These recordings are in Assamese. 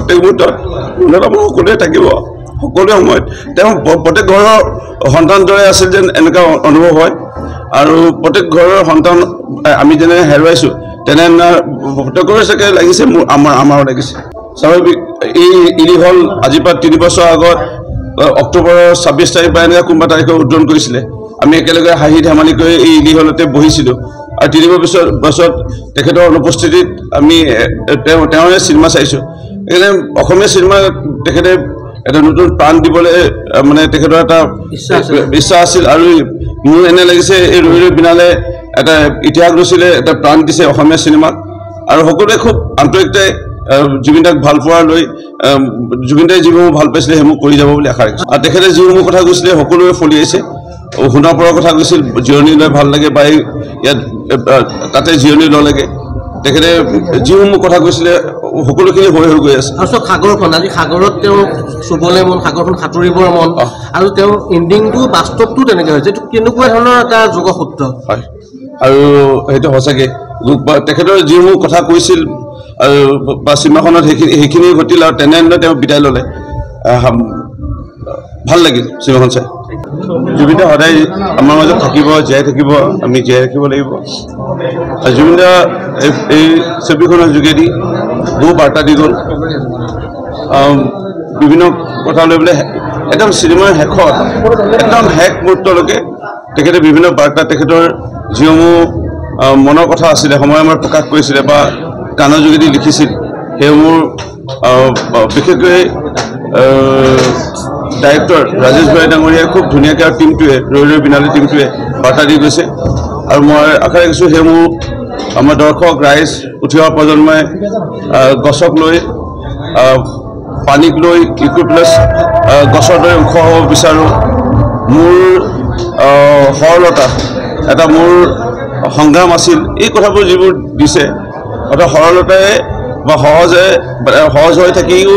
প্ৰত্যেক মুহূৰ্তত মনত আমাৰ সকলোৱে থাকিব সকলো সময়ত তেওঁ প্ৰত্যেক ঘৰৰ সন্তান দৰে আছিল যেন এনেকুৱা অনুভৱ হয় আৰু প্ৰত্যেক ঘৰৰ সন্তান আমি যেনে হেৰুৱাইছোঁ তেনে প্ৰত্যেকৰে চাগে লাগিছে আমাৰো লাগিছে স্বাভাৱিক এই ইৰি হল আজিৰ পৰা 3 বছৰ আগত অক্টোবৰৰ 26 তাৰিখ বা এনেকুৱা কোনোবা তাৰিখে উদ্বোধন কৰিছিলে আমি একেলগে হাঁহি ধেমালি কৰি এই ইৰি হলতে বহিছিলোঁ আৰু 3 বছৰত তেখেতৰ অনুপস্থিতিত আমি তেওঁৰে চিনেমা চাইছোঁ সেইকাৰণে অসমীয়া চিনেমা তেখেতে এটা নতুন প্ৰাণ দিবলৈ মানে তেখেতৰ এটা ইচ্ছা আছিল আৰু মোৰ এনে লাগিছে এই ৰৈ ৰৈ বিনালে এটা ইতিহাস ৰচিলে এটা প্ৰাণ দিছে অসমীয়া চিনেমাক আৰু সকলোৱে খুব আন্তৰিকতাই জুবিন দাক ভাল পোৱাৰ লৈ জুবিন দাই যিসমূহ ভাল পাইছিলে সেইসমূহ কৰি যাব বুলি আশা ৰাখিছোঁ আৰু তেখেতে যিসমূহ কথা কৈছিলে সকলোৱে ফলিয়াইছে শুনা পৰা কথা কৈছিল জিৰণি লৈ ভাল লাগে বা ইয়াত তাতে জিৰণি ল'লেগে তেখেতে যিসমূহ কথা কৈছিলে সকলোখিনি হৈ গৈ আছে আৰু সাগৰখন আজি সাগৰত তেওঁ চুবলৈ মন সাগৰখন সাঁতুৰিবৰ মন আৰু তেওঁ এণ্ডিংটো বাস্তৱটো তেনেকৈ হৈছে এইটো কেনেকুৱা ধৰণৰ এটা যোগসূত্ৰ হয় আৰু সেইটো সঁচাকৈ তেখেতৰ যিসমূহ কথা কৈছিল আৰু বা চিনেমাখনত সেইখিনি ঘটিল আৰু তেনেধৰণে তেওঁ বিদায় ল'লে ভাল লাগিল চিনেমাখন চাই জুবিন দা সদায় আমাৰ মাজত থাকিব জীয়াই থাকিব আমি জীয়াই ৰাখিব লাগিব আৰু জুবিন দা এই ছবিখনৰ যোগেদি বহু বাৰ্তা দি গ'ল বিভিন্ন কথা লৈ পেলাই একদম চিনেমাৰ শেষত একদম শেষ মুহূৰ্তলৈকে তেখেতে বিভিন্ন বাৰ্তা তেখেতৰ যিসমূহ মনৰ কথা আছিলে সময় আমাৰ প্ৰকাশ কৰিছিলে বা গানৰ যোগেদি লিখিছিল সেইসমূহ বিশেষকৈ ডাইৰেক্টৰ ৰাজেশ ভাই ডাঙৰীয়াই খুব ধুনীয়াকৈ আৰু টিমটোৱে ৰৈ ৰৈ বিনালে টিমটোৱে বাৰ্তা দি গৈছে আৰু মই আশা ৰাখিছোঁ সেইসমূহ আমাৰ দৰ্শক ৰাইজ উঠি অহা প্ৰজন্মই গছক লৈ পানীক লৈ ইকুইপ্লাছ গছৰ দৰে ওখ হ'ব বিচাৰোঁ মোৰ সৰলতা এটা মোৰ সংগ্ৰাম আছিল এই কথাবোৰ যিবোৰ দিছে অৰ্থাৎ সৰলতাই বা সহজ হৈ থাকিও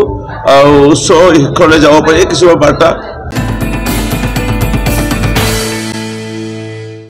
উচ্চ শিক্ষালৈ যাব পাৰি কিছুমান বাৰ্তা